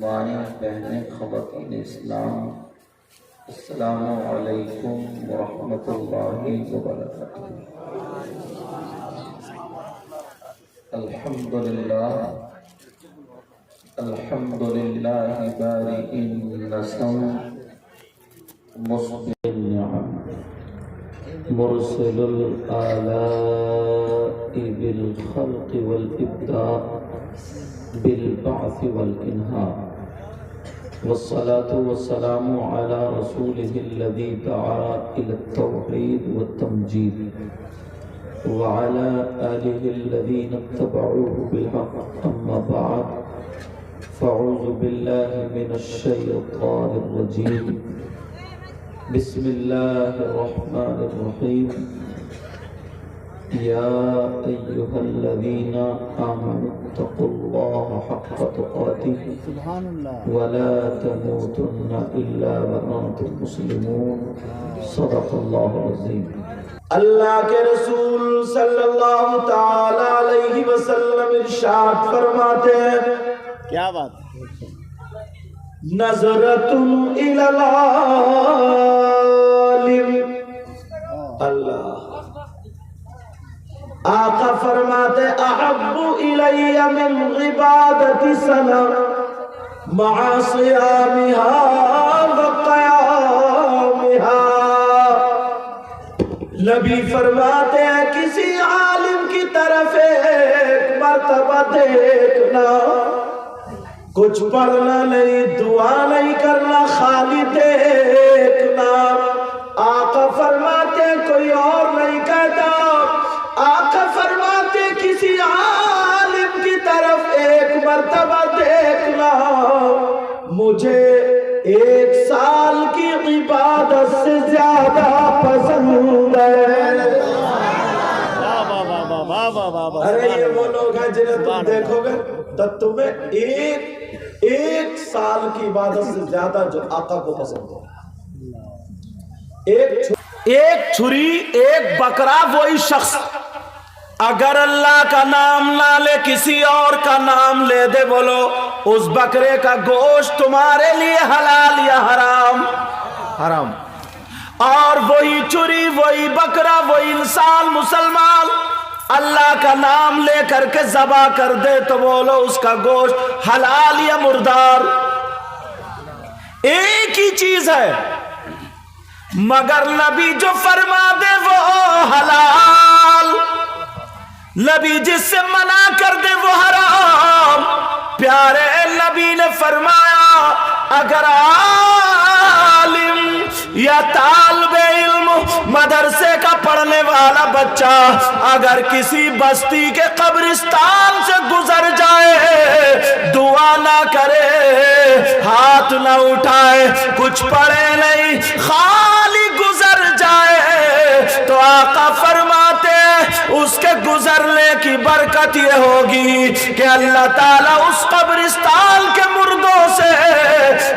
مائیں بہنیں خواتین اسلام، السلام علیکم ورحمۃ اللہ وبرکاتہ۔ الحمدللہ بارئ النسم مسبغ النعم مرسل الآلاء بالخلق والإبداع بالبعث والإنهاء، والصلاة والسلام على رسوله الذي دعا إلى التوحيد والتمجيد وعلى آله الذين اتبعوه بالحق، أما بعد فأعوذ بالله من الشيطان الرجيم، بسم الله الرحمن الرحيم، يا أيها الذين آمنوا اتقوا الله حق تقاته ولا تموتن إلا وأنتم مسلمون، صدق الله العظيم۔ اللہ کے رسول صلی اللہ تعالی علیہ وسلم ارشاد فرماتے ہیں، کیا بات ہے؟ نظرۃ الی العالم، اللہ آقا فرماتے احب الی من عبادت سنہ مع صیامها وقیامها۔ نبی فرماتے ہیں کسی عالم کی طرف ایک مرتبہ دیکھنا، کچھ پڑھنا نہیں، دعا نہیں کرنا، خالی دیکھنا۔ آقا فرماتے ہیں کوئی اور نہیں کہتا، آقا فرماتے کسی عالم کی طرف ایک مرتبہ دیکھنا، مجھے 1 سال کی عبادت سے زیادہ پسند ہے۔ ارے یہ وہ لوگ ہیں جنہیں تم دیکھو گے تو تمہیں ایک سال کی عبادت سے زیادہ جو آقا کو پسند ہے۔ ایک چھری ایک بکرا، وہی شخص اگر اللہ کا نام نہ لے کسی اور کا نام لے دے، بولو اس بکرے کا گوشت تمہارے لیے حلال یا حرام؟ حرام۔ اور وہی چھری، وہی بکرا، وہی انسان مسلمان اللہ کا نام لے کر کے ذبح کر دے تو بولو اس کا گوشت حلال یا مردار؟ ایک ہی چیز ہے، مگر نبی جو فرما دے وہ حلال، نبی جس سے منع کر دے وہ حرام۔ پیارے نبی نے فرمایا اگر عالم یا طالب علم مدرسے کا پڑھنے والا بچہ اگر کسی بستی کے قبرستان سے گزر جائے، دعا نہ کرے، ہاتھ نہ اٹھائے، کچھ پڑھے نہیں، خالی گزر جائے، تو آقا فرماتے اس کے گزرنے کی برکت یہ ہوگی کہ اللہ تعالیٰ اس قبرستان کے مردوں سے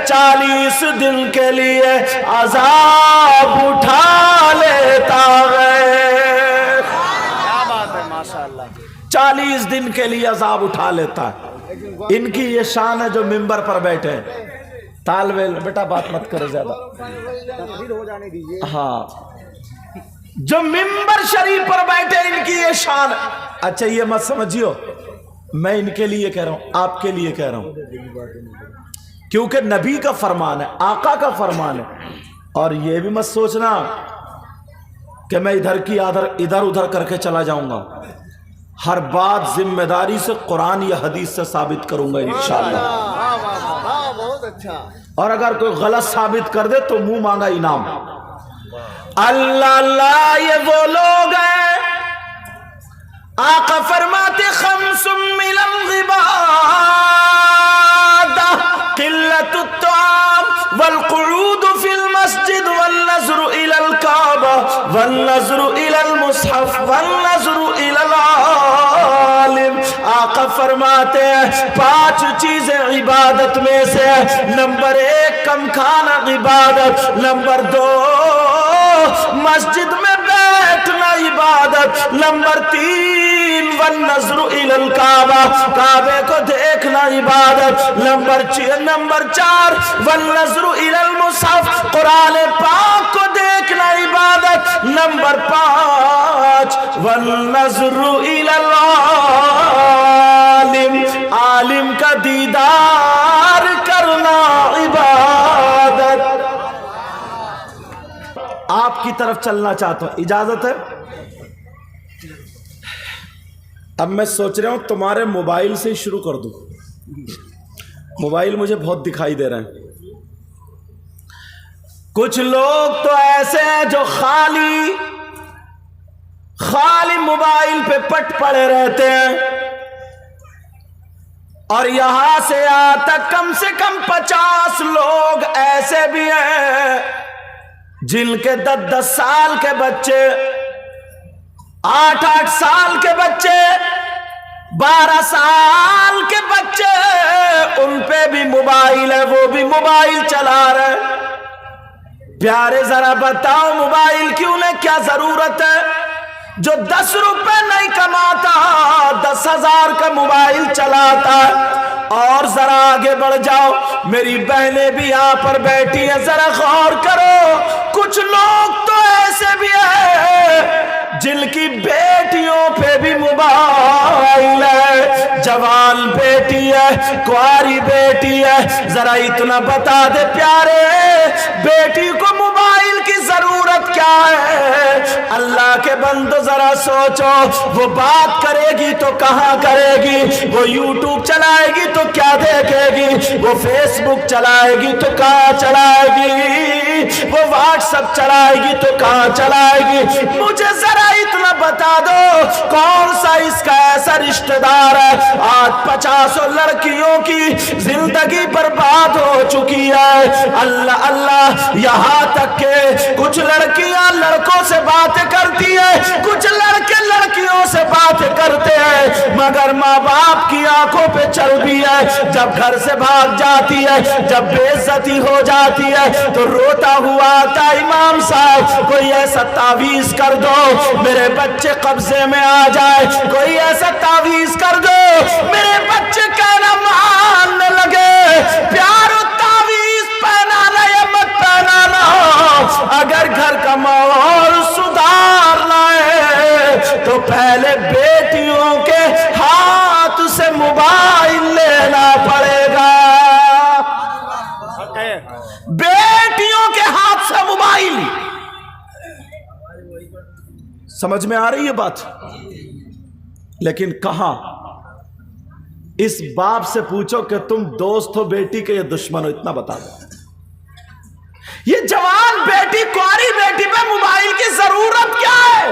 40 دن کے لیے عذاب اٹھا لیتا ہے۔ کیا بات ہے، ماشاءاللہ۔ 40 دن کے لیے عذاب اٹھا لیتا ہے۔ ان کی یہ شان ہے جو ممبر پر بیٹھے ہیں۔ طالب علم بیٹا بات مت کرو زیادہ، ہاں، جو ممبر شریف پر بیٹھے ان کی یہ شان ہے۔ اچھا یہ مت سمجھیو میں ان کے لیے کہہ رہا ہوں، آپ کے لیے کہہ رہا ہوں، کیونکہ نبی کا فرمان ہے، آقا کا فرمان ہے۔ اور یہ بھی مت سوچنا کہ میں ادھر ادھر کر کے چلا جاؤں گا، ہر بات ذمہ داری سے قرآن یا حدیث سے ثابت کروں گا انشاءاللہ۔ بہت اچھا۔ اور اگر کوئی غلط ثابت کر دے تو منہ مانگا انعام۔ اللہ اللہ یہ وہ لوگ ہیں، آقا فرماتے خمس من العبادہ قلت الطعام والقعود فی المسجد والنظر الى الکعبہ والنظر الى المصحف والنظر الى العالم۔ آقا فرماتے ہیں 5 چیزیں عبادت میں سے، نمبر 1 کم کھانا عبادت، نمبر 2 مسجد میں بیٹھ بیٹھنا عبادت، نمبر 3 والنظر الی الکعبہ، کعبے کو دیکھنا عبادت، نمبر 4 والنظر الی المصحف، قرآن پاک کو دیکھنا عبادت، نمبر 5 والنظر الی العالم، عالم کا دیدار کرنا عبادت۔ آپ کی طرف چلنا چاہتا ہوں، اجازت ہے؟ اب میں سوچ رہا ہوں تمہارے موبائل سے ہی شروع کر دوں، موبائل مجھے بہت دکھائی دے رہے ہیں۔ کچھ لوگ تو ایسے ہیں جو خالی موبائل پہ پٹ پڑے رہتے ہیں، اور یہاں سے یہاں تک کم سے کم 50 لوگ ایسے بھی ہیں جن کے 10 سال کے بچے، 8 سال کے بچے، 12 سال کے بچے، ان پہ بھی موبائل ہے، وہ بھی موبائل چلا رہے۔ پیارے ذرا بتاؤ موبائل کی انہیں کیا ضرورت ہے؟ جو 10 روپے نہیں کماتا 10,000 کا موبائل چلاتا ہے۔ اور ذرا آگے بڑھ جاؤ، میری بہنیں بھی یہاں پر بیٹھی ہیں، ذرا غور کرو، کچھ لوگ تو ایسے بھی ہیں جن کی بیٹیوں پہ بھی موبائل ہے، جوان بیٹی ہے، کواری بیٹی ہے۔ ذرا اتنا بتا دے پیارے، بیٹی کو موبائل کی ضرورت کیا ہے؟ اللہ کے بندو ذرا سوچو، وہ بات کرے گی تو کہاں کرے گی؟ وہ یوٹیوب چلائے گی تو کیا دیکھے گی؟ وہ فیس بک چلائے گی تو کہاں چلائے گی؟ وہ واٹس ایپ چلائے گی تو کہاں چلائے گی؟ مجھے ذرا اتنا بتا دو، کون سا اس کا ایسا رشتہ دار ہے؟ آج 50 لڑکیوں کی زندگی برباد ہو چکی ہے۔ اللہ اللہ، یہاں تک کہ کچھ لڑکیاں لڑکوں سے باتیں کرتی ہیں، کچھ لڑکے لڑکیوں سے باتیں کرتے ہیں، مگر ماں باپ کی آنکھوں پہ چربی ہے۔ جب گھر سے بھاگ جاتی ہے، جب بے عزتی ہو جاتی ہے تو روتا ہوا آتا، امام صاحب کوئی ایسا تعویذ کر دو میرے بچے قبضے میں آ جائے، کوئی ایسا تعویذ کر دو میرے بچے کہنا ماننے لگے۔ پیارو، تعویذ پہنانا یا مت پہنانا، اگر گھر کا ماحول سدھارنا ہے تو پہلے بیٹیوں کے ہاتھ سے موبائل لینا پڑے گا۔ بیٹیوں کے ہاتھ سے موبائل، سمجھ میں آ رہی ہے بات؟ لیکن کہاں؟ اس باپ سے پوچھو کہ تم دوست ہو بیٹی کے یا دشمن ہو، اتنا بتا دو۔ یہ جوان بیٹی، کواری بیٹی پہ موبائل کی ضرورت کیا ہے؟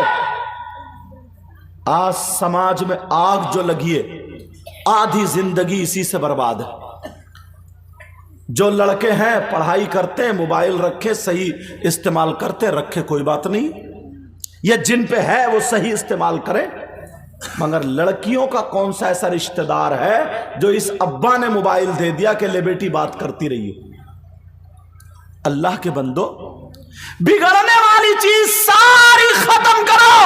آج سماج میں آگ جو لگی ہے، آدھی زندگی اسی سے برباد ہے۔ جو لڑکے ہیں پڑھائی کرتے ہیں، موبائل رکھے، صحیح استعمال کرتے رکھے، کوئی بات نہیں، یہ جن پہ ہے وہ صحیح استعمال کریں، مگر لڑکیوں کا کون سا ایسا رشتہ دار ہے جو اس ابا نے موبائل دے دیا کہ لے بیٹی بات کرتی رہی؟ اللہ کے بندو، بگڑنے والی چیز ساری ختم کرو،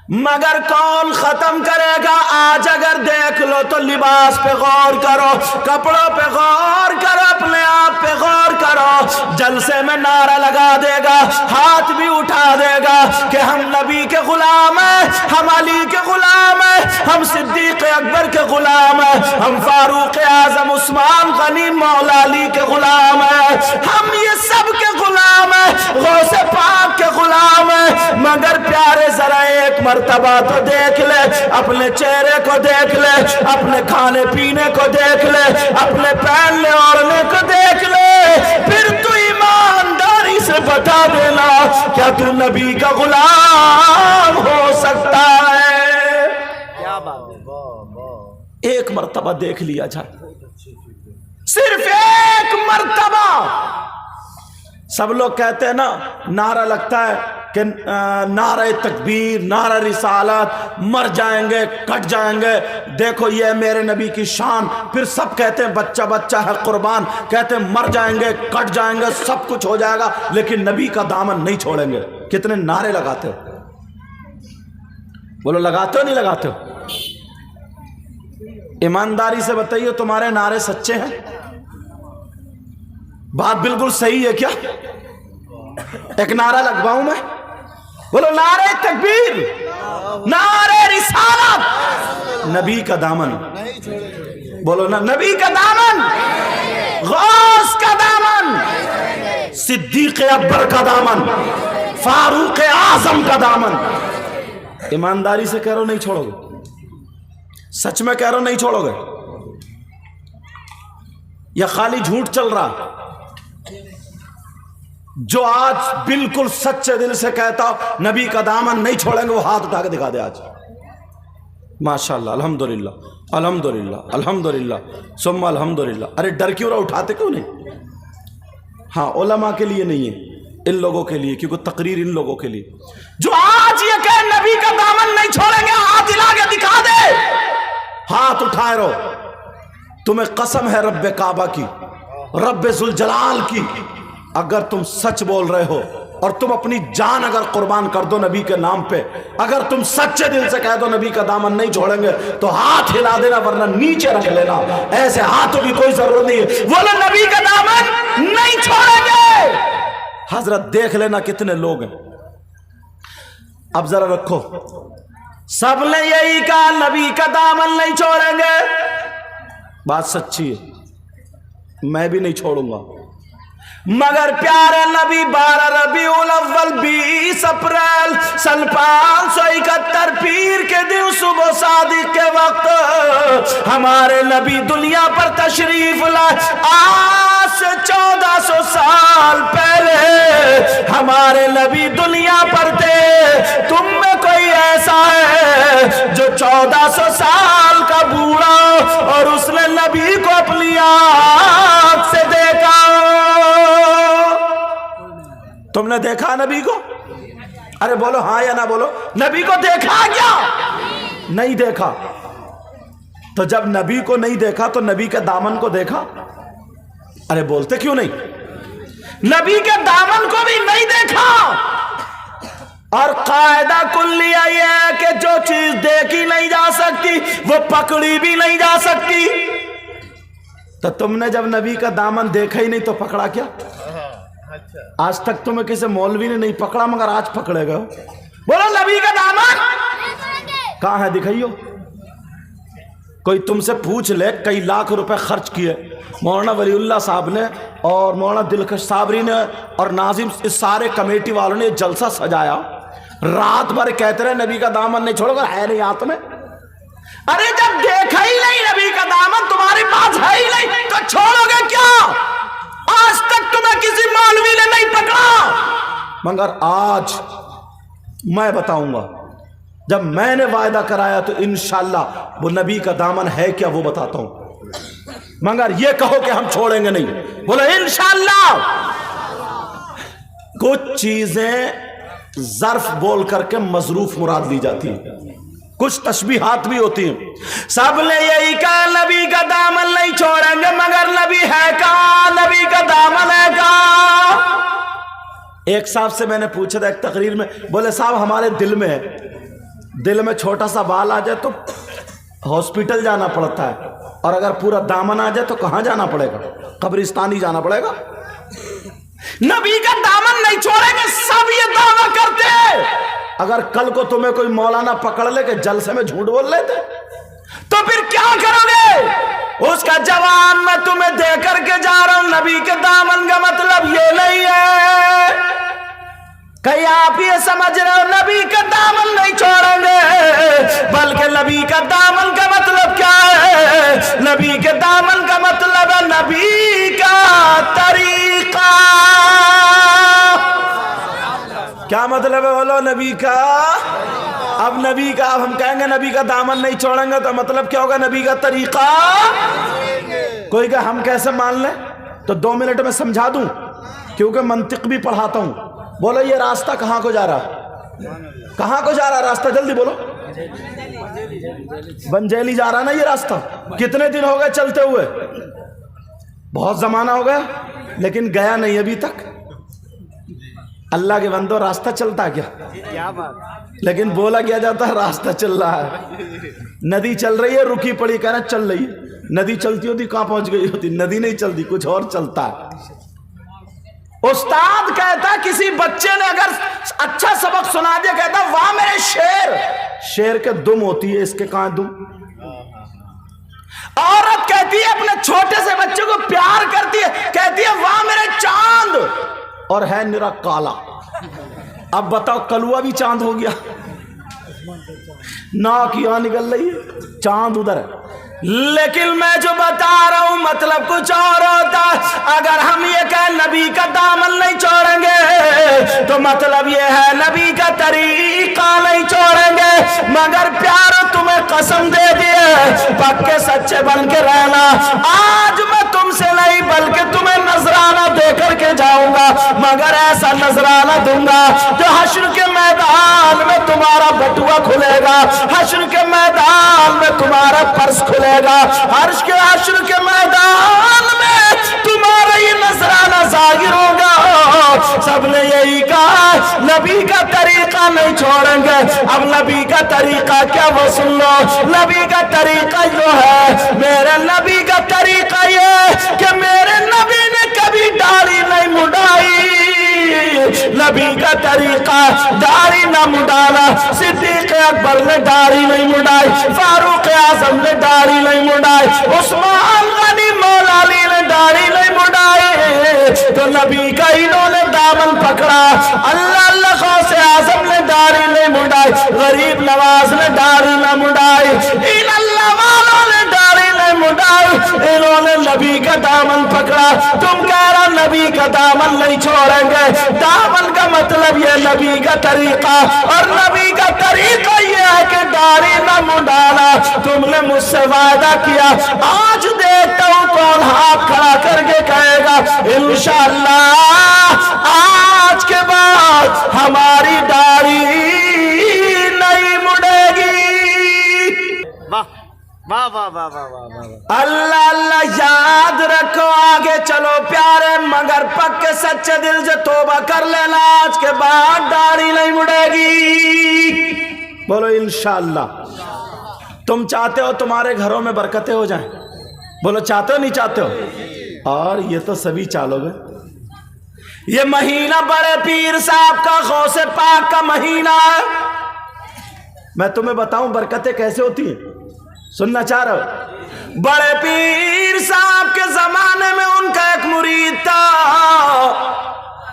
مگر کون ختم کرے گا؟ آج اگر دیکھ لو تو لباس پہ غور کرو، کپڑوں پہ غور کرو، اپنے آپ پہ غور کرو۔ جلسے میں نعرہ لگا دے گا، ہاتھ بھی اٹھا دے گا کہ ہم نبی کے غلام ہیں، ہم علی کے غلام ہیں، ہم صدیق اکبر کے غلام ہیں، ہم فاروق اعظم عثمان غنی مولا علی کے غلام ہیں، ہم یہ سب کے غلام ہیں، غوث پاک کے غلام ہیں۔ مگر پیارے ذرا ایک مرتبہ تو دیکھ لے، اپنے چہرے کو دیکھ لے، اپنے کھانے پینے کو دیکھ لے، اپنے پہننے اوڑھنے کو دیکھ لے، پھر تو ایمانداری سے بتا دینا کیا تو نبی کا غلام ہو سکتا ہے؟ کیا بات ہے، ایک مرتبہ دیکھ لیا جائے، صرف ایک مرتبہ۔ سب لوگ کہتے ہیں نا، نعرہ لگتا ہے کہ نعرہ تکبیر، نعرہ رسالت، مر جائیں گے، کٹ جائیں گے، دیکھو یہ میرے نبی کی شان، پھر سب کہتے ہیں بچہ بچہ ہے قربان، کہتے ہیں مر جائیں گے، کٹ جائیں گے، سب کچھ ہو جائے گا، لیکن نبی کا دامن نہیں چھوڑیں گے۔ کتنے نعرے لگاتے ہو؟ بولو لگاتے ہو نہیں لگاتے ہو؟ ایمانداری سے بتائیے تمہارے نعرے سچے ہیں؟ بات بالکل صحیح ہے کیا؟ ایک نعرہ لگواؤں میں؟ بولو نعرہ تکبیر، نعرہ رسالت، نبی کا دامن، بولو نا نبی کا دامن، غوث کا دامن، صدیق اکبر کا دامن، فاروق اعظم کا دامن۔ ایمانداری سے کہہ رہا ہو نہیں چھوڑو گے؟ سچ میں کہہ رہا ہو نہیں چھوڑو گے یا خالی جھوٹ چل رہا؟ جو آج بالکل سچے دل سے کہتا ہو نبی کا دامن نہیں چھوڑیں گے وہ ہاتھ اٹھا کے دکھا دے آج۔ ماشاءاللہ، الحمدللہ، الحمدللہ، الحمدللہ، ثم الحمدللہ۔ ارے ڈر کیوں رہا، اٹھاتے کیوں نہیں؟ ہاں علماء کے لیے نہیں ہے، ان لوگوں کے لیے، کیونکہ تقریر ان لوگوں کے لیے جو آج یہ کہ نبی کا دامن نہیں چھوڑیں گے ہاتھ ہلا کے دکھا دے، ہاتھ اٹھائے رہو۔ تمہیں قسم ہے رب کعبہ کی، رب ذوالجلال کی، اگر تم سچ بول رہے ہو اور تم اپنی جان اگر قربان کر دو نبی کے نام پہ، اگر تم سچے دل سے کہہ دو نبی کا دامن نہیں چھوڑیں گے تو ہاتھ ہلا دینا ورنہ نیچے رکھ لینا، ایسے ہاتھوں کی کوئی ضرورت نہیں ہے۔ بولو نبی کا دامن نہیں چھوڑیں گے۔ حضرت دیکھ لینا کتنے لوگ ہیں۔ اب ذرا رکھو، سب نے یہی کہا نبی کا دامن نہیں چھوڑیں گے، بات سچی ہے، میں بھی نہیں چھوڑوں گا، مگر پیارے نبی 12 ربیع الاول 20 اپریل سن 571 پیر کے دن صبح صادق کے وقت ہمارے نبی دنیا پر تشریف لائے۔ آج سے 1400 سال پہلے ہمارے نبی دنیا پر تھے۔ تم میں کوئی ایسا ہے جو 1400 سال کا بوڑھا اور اس نے نبی کو اپنی آنکھ سے دیکھا؟ تم نے دیکھا نبی کو؟ ارے بولو ہاں یا نہ بولو، نبی کو دیکھا کیا؟ نہیں دیکھا۔ تو جب نبی کو نہیں دیکھا تو نبی کے دامن کو دیکھا؟ ارے بولتے کیوں نہیں؟ نبی کے دامن کو بھی نہیں دیکھا۔ اور قاعدہ کلیہ یہ ہے کہ جو چیز دیکھی نہیں جا سکتی وہ پکڑی بھی نہیں جا سکتی۔ تو تم نے جب نبی کا دامن دیکھا ہی نہیں تو پکڑا کیا؟ آج تک تمہیں کسی مولوی نے نہیں پکڑا مگر آج پکڑے گا۔ بولو نبی کا دامن کہاں ہے دکھائیو۔ کوئی تم سے پوچھ لے کئی لاکھ روپے خرچ کیے مولانا ولی اللہ صاحب نے اور مولانا دلکش صابری نے اور ناظم اس سارے کمیٹی والوں نے جلسہ سجایا، رات بھر کہتے رہے نبی کا دامن نہیں چھوڑو گا، ہے نہیں ہاتھ میں۔ ارے جب دیکھا ہی نہیں نبی کا دامن تمہارے پاس ہے ہی نہیں تو چھوڑو گے کیا؟ آج تک تمہیں کسی مولوی نے نہیں پکڑا، مگر آج میں بتاؤں گا، جب میں نے وعدہ کرایا تو انشاءاللہ وہ نبی کا دامن ہے کیا وہ بتاتا ہوں، مگر یہ کہو کہ ہم چھوڑیں گے نہیں۔ بولو انشاءاللہ۔ کچھ چیزیں ظرف بول کر کے مظروف مراد لی جاتی ہیں، کچھ تشبیہات بھی ہوتی ہیں۔ سب نے یہی کہا نبی کا دامن نہیں چھوڑیں گے، مگر نبی ہے کہاں؟ نبی کا دامن ہے کہاں؟ ایک صاحب سے میں نے پوچھا تھا ایک تقریر میں، بولے صاحب ہمارے دل میں ہے، دل میں چھوٹا سا بال آ جائے تو ہاسپٹل جانا پڑتا ہے، اور اگر پورا دامن آ جائے تو کہاں جانا پڑے گا؟ قبرستان ہی جانا پڑے گا۔ نبی کا دامن نہیں چھوڑیں گے، سب یہ دعویٰ کرتے ہیں۔ اگر کل کو تمہیں کوئی مولانا پکڑ لے کہ جلسے میں جھوٹ بول لیتے تو پھر کیا کرو گے؟ اس کا جواب میں تمہیں دے کر کے جا رہا ہوں۔ نبی کے دامن کا مطلب یہ نہیں ہے کہ آپ یہ سمجھ رہے ہو نبی کا دامن نہیں چھوڑیں گے، بلکہ نبی کا دامن کا مطلب کیا ہے؟ نبی کے دامن کا مطلب ہے نبی کا طریقہ۔ کیا مطلب ہے؟ بولو نبی کا۔ اب نبی کا، اب ہم کہیں گے نبی کا دامن نہیں چھوڑیں گے تو مطلب کیا ہوگا؟ نبی کا طریقہ۔ کوئی کہ ہم کیسے مان لیں؟ تو 2 منٹ میں سمجھا دوں کیونکہ منطق بھی پڑھاتا ہوں۔ بولو یہ راستہ کہاں کو جا رہا؟ کہاں کو جا رہا راستہ؟ جلدی بولو۔ بنجیلی جا رہا نا یہ راستہ؟ کتنے دن ہو گئے چلتے ہوئے؟ بہت زمانہ ہو گیا لیکن گیا نہیں ابھی تک۔ اللہ کے بندو راستہ چلتا کیا؟ کیا بات، لیکن بولا کیا جاتا ہے راستہ چل رہا ہے. ندی چل رہی ہے رکی پڑی، کہنا چل رہی ہے. ندی چلتی ہوتی کہاں پہنچ گئی ہوتی؟ ندی نہیں چلتی، کچھ اور چلتا ہے. استاد کہتا کسی بچے نے اگر اچھا سبق سنا دیا، کہتا واہ میرے شیر. شیر کے دم ہوتی ہے، اس کے کہاں دم؟ عورت کہتی ہے اپنے چھوٹے سے بچے کو پیار کرتی ہے، کہتی ہے واہ میرے چاند، اور ہے نرا کالا. اب بتاؤ کلوا بھی چاند ہو گیا، ناک یہاں نکل رہی ہے، چاند ادھر ہے. لیکن میں جو بتا رہا ہوں مطلب کچھ اور ہوتا. اگر ہم یہ کہ نبی کا دامن نہیں چھوڑیں گے تو مطلب یہ ہے نبی کا طریقہ نہیں چھوڑیں گے. مگر پیارو تمہیں قسم دے دیے پکے سچے بن کے رہنا. آج میں تم سے نہیں بلکہ تمہیں نذرانہ دے کر کے جاؤں گا، مگر ایسا نذرانہ دوں گا جو حشر کے میدان میں تمہارا بٹوا کھلے گا، حشر کے میدان میں تمہارا پرس کھلے گا، حشر کے میدان میں تمہارا یہ نذرانہ ظاہر ہوگا. سب نے یہی کہا نبی کا طریقہ نہیں چھوڑیں گے. اب نبی کا طریقہ کیا وہ سن لو. نبی کا طریقہ جو ہے، میرے نبی کا طریقہ یہ کہ میرے نبی نے کبھی داڑھی نہیں مڈائی. نبی کا طریقہ داڑھی نہ مڈانا. صدیق اکبر نے داڑھی نہیں مڈائی، فاروق اعظم نے داڑھی نہیں مڈائی، عثمان غنی مولا علی نے داڑھی نہیں مڈائی. تو نبی کا انہوں نے دامن پکڑا. اللہ اللہ غوث اعظم نے داڑھی نہیں مڈائی، غریب نواز نے داڑھی نہ مڈائی، ان اللہ والوں نے داڑھی نہیں مڈائی. انہوں نے نبی کا دامن پکڑا. تم کہہ رہا نبی کا دامن نہیں چھوڑیں گے. دامن کا مطلب یہ نبی کا طریقہ، اور نبی کا طریقہ یہ ہے کہ داڑھی نہ مڈانا. تم نے مجھ سے وعدہ کیا، آج دیکھتا ہوں کون ہاتھ کھڑا کر کے کہے گا انشاءاللہ آج کے بعد ہماری داڑھی نہیں مڑے گی. واہ واہ واہ واہ واہ واہ. اللہ اللہ یاد رکھو، آگے چلو پیارے، مگر پکے سچے دل سے توبہ کر لینا، آج کے بعد داڑھی نہیں مڑے گی. بولو انشاءاللہ. تم چاہتے ہو تمہارے گھروں میں برکتیں ہو جائیں؟ بولو چاہتے ہو نہیں چاہتے ہو؟ اور یہ تو سبھی چالو گے. یہ مہینہ بڑے پیر صاحب کا غوث پاک کا مہینہ ہے. میں تمہیں بتاؤں برکتیں کیسے ہوتی ہیں، سننا چاہ رہا ہو؟ بڑے پیر صاحب کے زمانے میں ان کا ایک مرید تھا،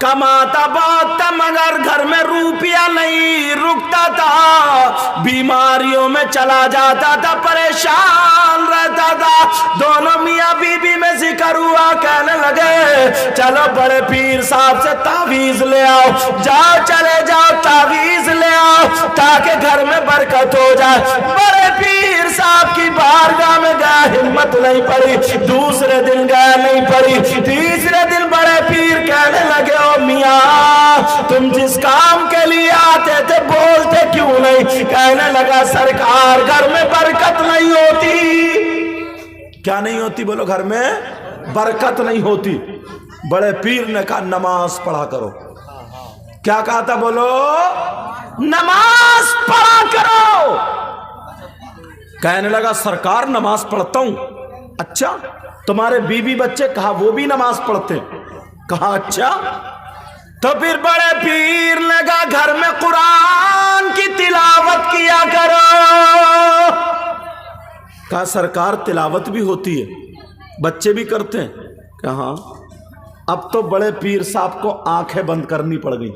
کماتا بہت تھا مگر گھر میں روپیہ نہیں رکتا تھا، بیماریوں میں چلا جاتا تھا، پریشان رہتا تھا. دونوں میاں بیوی میں ذکر ہوا، کہنے لگے چلو بڑے پیر صاحب سے تعویذ لے آؤ. جاؤ چلے جاؤ تعویذ لے آؤ تاکہ گھر میں برکت ہو جائے. بڑے پیر صاحب کی بارگاہ میں گیا، ہمت نہیں پڑی. دوسرے دن گیا نہیں پڑی. تیسرے دن بڑے پیر کہنے لگے میاں تم جس کام کے لیے آتے تھے بولتے کیوں نہیں؟ کہنے لگا سرکار گھر میں برکت نہیں ہوتی. کیا نہیں ہوتی؟ بولو گھر میں برکت نہیں ہوتی. بڑے پیر نے کہا نماز پڑھا کرو. کیا کہا تھا؟ بولو نماز پڑھا کرو. کہنے لگا سرکار نماز پڑھتا ہوں. اچھا تمہارے بیوی بچے؟ کہا وہ بھی نماز پڑھتے. کہا اچھا. تو پھر بڑے پیر نے کہا گھر میں قرآن کی تلاوت کیا کرو. کہا سرکار تلاوت بھی ہوتی ہے، بچے بھی کرتے ہیں. کہا اب تو بڑے پیر صاحب کو آنکھیں بند کرنی پڑ گئی،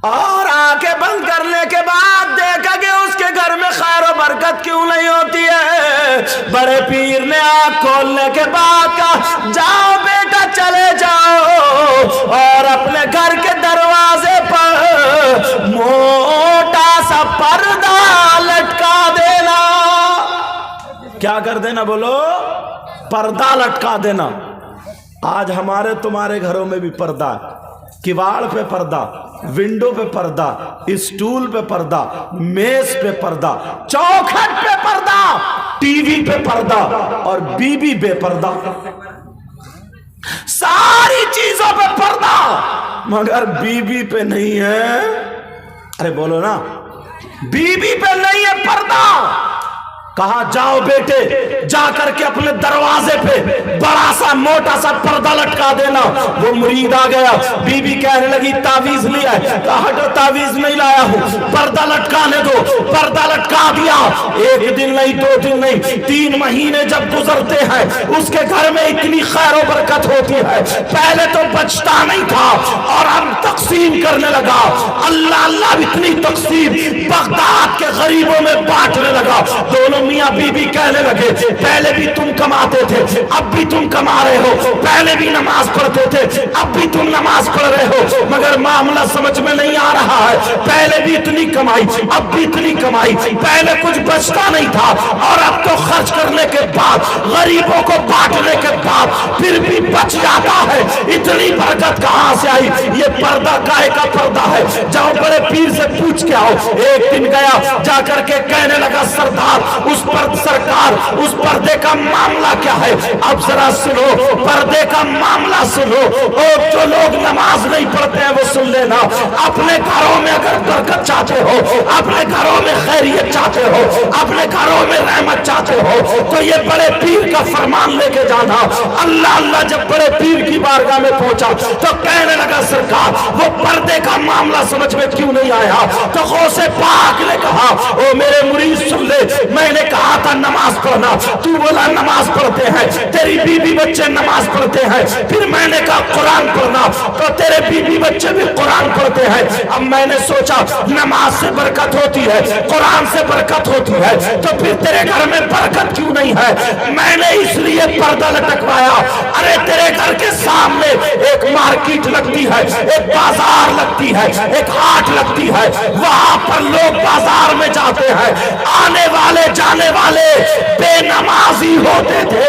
اور آنکھیں بند کرنے کے بعد دیکھا کہ اس کے گھر میں خیر و برکت کیوں نہیں ہوتی ہے. بڑے پیر نے آنکھ کھولنے کے بعد کہا جاؤ بیٹا چلے جاؤ اور اپنے گھر کے دروازے پر موٹا سا پردہ لٹکا دینا. کیا کر دینا؟ بولو پردہ لٹکا دینا. آج ہمارے تمہارے گھروں میں بھی پردہ ہے. کواڑ پہ پردہ، ونڈو پہ پردہ، اسٹول پہ پردہ، میز پہ پردہ، چوکھٹ پہ پردہ، ٹی وی پہ پردہ، اور بی بی بے پردہ. ساری چیزوں پہ پردہ، مگر بیوی پہ نہیں ہے. ارے بولو نا، بیوی پہ نہیں ہے پردہ. کہا جاؤ بیٹے، جا کر کے اپنے دروازے پہ بڑا سا موٹا سا پردہ لٹکا دینا. وہ مرید آ گیا، بی بی کہنے لگی تعویذ لیا ہے. کہا ہٹو، تعویذ نہیں لایا ہوں، پردہ لٹکانے دو. پردہ لٹکا دیا. ایک دن نہیں، 2 دن نہیں، 3 مہینے جب گزرتے ہیں اس کے گھر میں اتنی خیر و برکت ہوتی ہے. پہلے تو بچتا نہیں تھا اور اب تقسیم کرنے لگا. اللہ اللہ اتنی تقسیم بغداد کے غریبوں میں بانٹنے لگا. دونوں میاں بی بی کہنے لگے پہلے بھی تم کماتے تھے، اب بھی تم کما رہے ہو. پہلے بھی نماز پڑھتے تھے، اب بھی تم نماز پڑھ رہے ہو، مگر معاملہ سمجھ میں نہیں آ رہا ہے. پہلے بھی اتنی کمائی، اب بھی اتنی کمائی. پہلے کچھ بچتا نہیں تھا اور اب تو خرچ کرنے کے بعد، غریبوں کو بانٹنے کے بعد پھر بھی بچ جاتا ہے. اتنی برکت کہاں سے آئی؟ یہ پردہ کائے کا پردہ ہے. جاؤ بڑے پیر سے پوچھ کے آؤ. ایک دن گیا، جا کر کے کہنے لگا سردار سرکار اس پردے کا معاملہ کیا ہے؟ اب ذرا سنو، پردے کا معاملہ سنو. اور جو لوگ نماز نہیں پڑھتے ہیں وہ سن لینا. اپنے گھروں میں اگر برکت چاہتے ہو، اپنے گھروں میں خیریت چاہتے ہو، اپنے گھروں میں رحمت چاہتے ہو، تو یہ بڑے پیر کا فرمان لے کے جانا. اللہ اللہ جب بڑے پیر کی بارگاہ میں پہنچا تو کہنے لگا سرکار وہ پردے کا معاملہ سمجھ میں کیوں نہیں آیا؟ تو غوث پاک نے کہا او میرے مرید سن لے، میں نے کہا تھا نماز پڑھنا، تو بولا نماز پڑھتے ہیں، تیری بیوی بچے نماز پڑھتے ہیں. پھر میں نے کہا قرآن پڑھنا، تو تیرے بیوی بچے بھی قرآن پڑھتے ہیں. اب میں نے سوچا نماز سے برکت ہوتی ہے، قرآن سے برکت ہوتی ہے، تو پھر تیرے گھر میں برکت کیوں نہیں ہے؟ میں نے اس لیے پردہ لٹکوایا. ارے تیرے گھر کے سامنے ایک مارکیٹ لگتی ہے، ایک بازار لگتی ہے، ایک ہاٹ لگتی ہے، وہاں پر لوگ بازار میں جاتے ہیں، آنے والے جانے والے بے نمازی ہوتے تھے.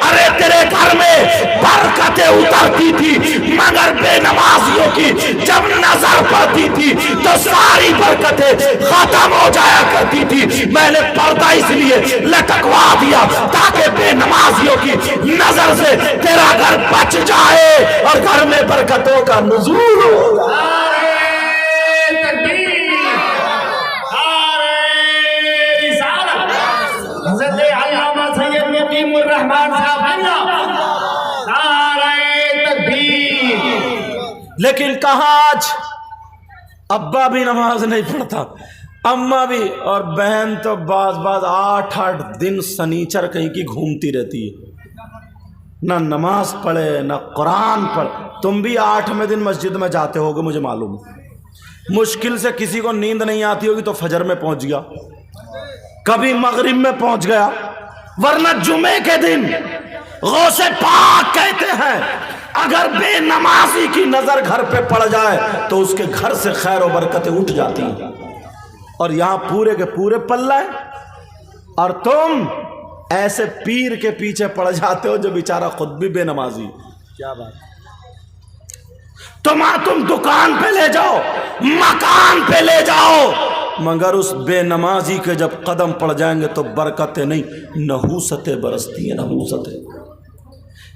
ارے تیرے گھر میں برکتیں اترتی تھی، مگر بے نمازیوں کی جب نظر پڑتی تھی تو ساری برکتیں ختم ہو جایا کرتی تھی. میں نے پردہ اس لیے لٹکوا دیا تاکہ بے نمازیوں کی نظر سے تیرا گھر بچ جائے اور گھر میں برکتوں کا نزول ہوگا. لیکن کہاں آج ابا بھی نماز نہیں پڑھتا، اماں بھی، اور بہن تو بعض 8 دن سنیچر کہیں کی گھومتی رہتی ہے، نہ نماز پڑھے نہ قرآن پڑھے. تم بھی 8ویں دن مسجد میں جاتے ہوگے مجھے معلوم ہے. مشکل سے کسی کو نیند نہیں آتی ہوگی تو فجر میں پہنچ گیا، کبھی مغرب میں پہنچ گیا، ورنہ جمعے کے دن غوث پاک کہتے ہیں اگر بے نمازی کی نظر گھر پہ پڑ جائے تو اس کے گھر سے خیر و برکتیں اٹھ جاتی ہیں. اور یہاں پورے کے پورے پلہ ہے اور تم ایسے پیر کے پیچھے پڑ جاتے ہو جو بیچارہ خود بھی بے نمازی. کیا بات! تم دکان پہ لے جاؤ، مکان پہ لے جاؤ، مگر اس بے نمازی کے جب قدم پڑ جائیں گے تو برکتیں نہیں، نحوستیں برستی ہیں، نحوستیں.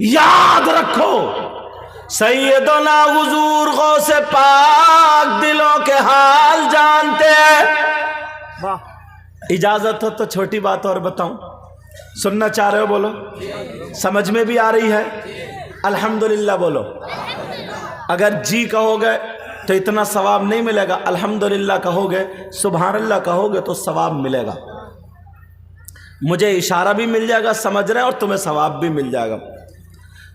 یاد رکھو سیدنا حضور غوث پاک دلوں کے حال جانتے ہیں. اجازت ہو تو چھوٹی بات اور بتاؤں، سننا چاہ رہے ہو؟ بولو. سمجھ میں بھی آ رہی ہے؟ الحمدللہ بولو. اگر جی کہو گے تو اتنا ثواب نہیں ملے گا، الحمدللہ کہو گے، سبحان اللہ کہو گے تو ثواب ملے گا. مجھے اشارہ بھی مل جائے گا، سمجھ رہے ہیں، اور تمہیں ثواب بھی مل جائے گا.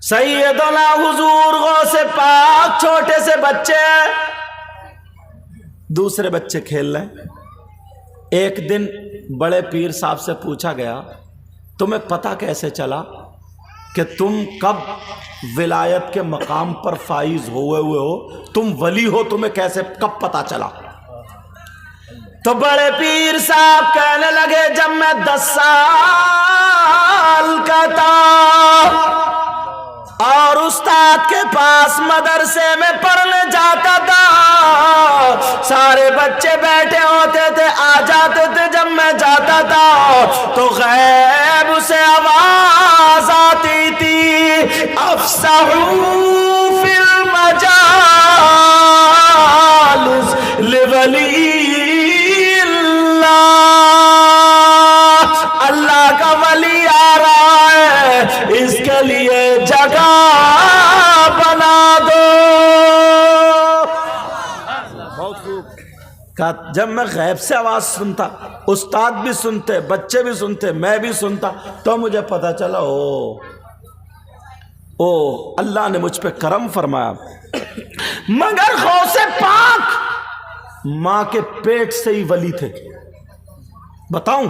سیدنا حضور غوث پاک چھوٹے سے بچے، دوسرے بچے کھیل رہے ہیں. ایک دن بڑے پیر صاحب سے پوچھا گیا تمہیں پتہ کیسے چلا کہ تم کب ولایت کے مقام پر فائز ہوئے ہو، تم ولی ہو، تمہیں کیسے کب پتہ چلا؟ تو بڑے پیر صاحب کہنے لگے جب میں 10 سال کا تھا اور استاد کے پاس مدرسے میں پڑھنے جاتا تھا، سارے بچے بیٹھے ہوتے تھے، آ جاتے تھے، جب میں جاتا تھا تو غیب سے آواز آتی تھی افسحوا فی المجالس لولی اللہ، اللہ کا ولی آ رہا ہے، اس کے لیے جگہ بنا دو۔ جب میں غیب سے آواز سنتا، استاد بھی سنتے، بچے بھی سنتے، میں بھی سنتا، تو مجھے پتا چلا او اللہ نے مجھ پہ کرم فرمایا۔ مگر غوث پاک ماں کے پیٹ سے ہی ولی تھے۔ بتاؤں،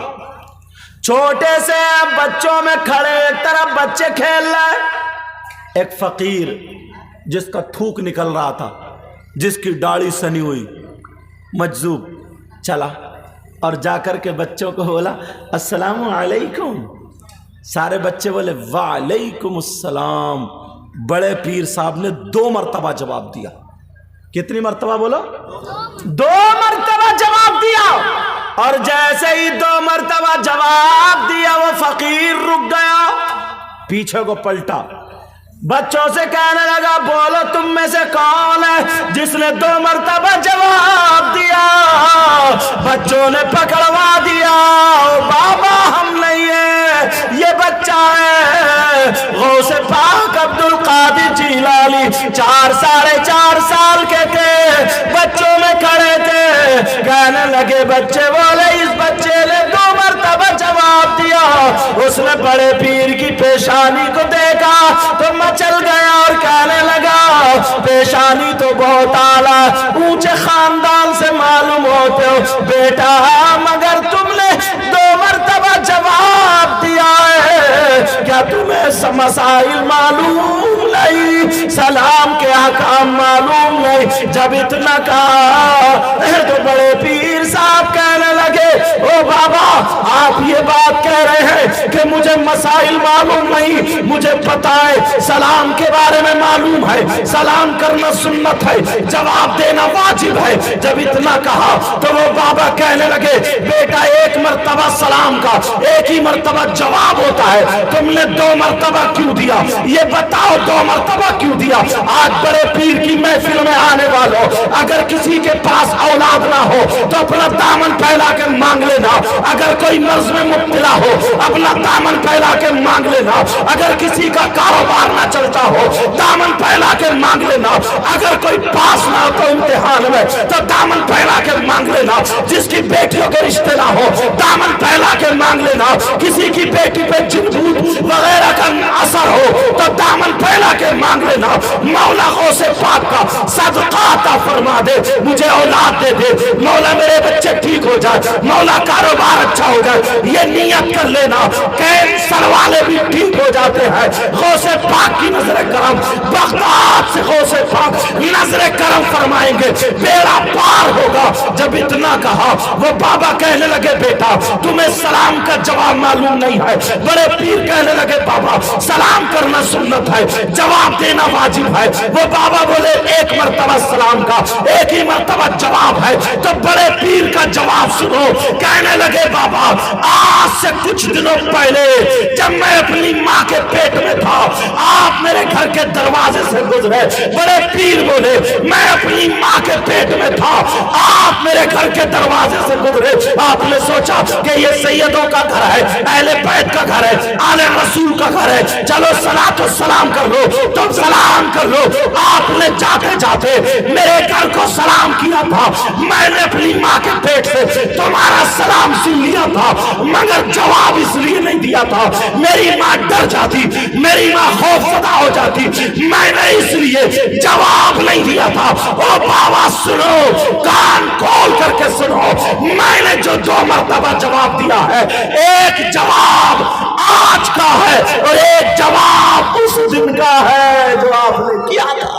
چھوٹے سے بچوں میں کھڑے، ایک طرف بچے کھیل رہے، ایک فقیر جس کا تھوک نکل رہا تھا، جس کی داڑھی سنی ہوئی، مجذوب چلا اور جا کر کے بچوں کو بولا السلام علیکم۔ سارے بچے بولے وعلیکم السلام۔ بڑے پیر صاحب نے 2 مرتبہ جواب دیا۔ کتنی مرتبہ بولو؟ 2 مرتبہ جواب دیا۔ اور جیسے ہی 2 مرتبہ جواب دیا، وہ فقیر رک گیا، پیچھے کو پلٹا، بچوں سے کہنے لگا بولو تم میں سے کون ہے جس نے 2 مرتبہ جواب دیا؟ بچوں نے پکڑوا دیا، بابا ہم نہیں ہیں، یہ بچہ ہے غوث پاک عبد القادر جیلانی۔ 4 ساڑھے 4 سال کے تھے، بچوں میں کھڑے تھے، کہنے لگے بچے بولے اس بچے نے 2 مرتبہ جواب دیا۔ اس نے بڑے پیر کی پیشانی کو دیکھا تو مچل گیا اور کہنے لگا پیشانی تو بہت اعلیٰ اونچے خاندان سے معلوم ہوتے ہو بیٹا، مگر تم نے 2 مرتبہ جواب دیا ہے، کیا تمہیں مسائل معلوم نہیں، سلام کے احکام معلوم نہیں؟ جب اتنا کہا تو بڑے پیر صاحب کہنے لگے او بابا آپ یہ بات کہہ رہے ہیں کہ مجھے مسائل معلوم نہیں، مجھے پتا ہے سلام کے بارے میں معلوم ہے، سلام کرنا سنت ہے، جواب دینا واجب ہے۔ جب اتنا کہا تو وہ بابا کہنے لگے بیٹا 1 مرتبہ سلام کا 1 ہی مرتبہ جواب ہوتا ہے، تم نے 2 مرتبہ کیوں دیا؟ یہ بتاؤ 2 مرتبہ کیوں دیا؟ آج بڑے پیر کی محفل میں آنے والوں، اگر کسی کے پاس اولاد نہ ہو تو اپنا دامن پھیلا کے مانگ لینا، اگر کوئی مرض میں مبتلا ہو اپنا دامن پھیلا کے مانگ لینا، اگر کسی کا کاروبار نہ چلتا ہو دامن پھیلا کے مانگ لینا، اگر کوئی پاس نہ ہو تو امتحان میں تو دامن پھیلا کے مانگ لینا، جس کی بیٹیوں کے رشتے نہ ہو دامن پھیلا کے مانگ لینا، کسی کی بیٹی پہ جن بھوت وغیرہ کا اثر ہو تو دامن پھیلا کے مانگ لینا۔ مولا غوث پاک کا صدقہ عطا فرما دے، مجھے اولاد دے دے، مولا میرے بچے ٹھیک ہو جائے، مولا کاروبار اچھا ہو جائے، یہ نیت کر لینا۔ کینسر والے بھی ٹھیک ہو جاتے ہیں غوث پاک کی نظر کرم، بغداد سے غوث پاک نظر کرم فرمائیں گے، بیڑا پار ہوگا۔ جب اتنا کہا وہ بابا کہنے لگے بیٹا تمہیں سلام کا جواب معلوم نہیں ہے؟ بڑے پیر کہنے لگے بابا سلام کرنا سنت ہے، جواب دینا واجب ہے۔ وہ بابا بولے 1 مرتبہ سلام کا 1 ہی مرتبہ جواب ہے، تو بڑے پیر کا جواب سنو۔ کہنے لگے بابا آج سے کچھ دنوں پہلے جب میں اپنی ماں کے پیٹ میں تھا آپ میرے گھر کے دروازے سے گزرے۔ بڑے پیر بولے میں اپنی ماں کے پیٹ میں تھا آپ میرے گھر کے دروازے سے گزرے، آپ نے سوچا کہ یہ سیدوں کا گھر ہے، اہل بیت کا گھر ہے، آل رسول کا گھر ہے، چلو صلاۃ و سلام کر لو، تم سلام کر لو۔ آپ نے جاتے جاتے میرے گھر کو سلام کیا تھا، میں نے اپنی ماں کے پیٹ سے تمہارا سلام سن لیا تھا، مگر جواب اس لیے نہیں دیا تھا میری ماں ڈر جاتی، میری ماں خوف زدہ ہو جاتی، میں نے اس لیے جواب نہیں دیا تھا۔ او بابا سنو، کان کھول کر کے سنو، میں نے جو 2 مرتبہ جواب دیا ہے، ایک جواب آج کا ہے اور ایک جواب اس دن کا ہے۔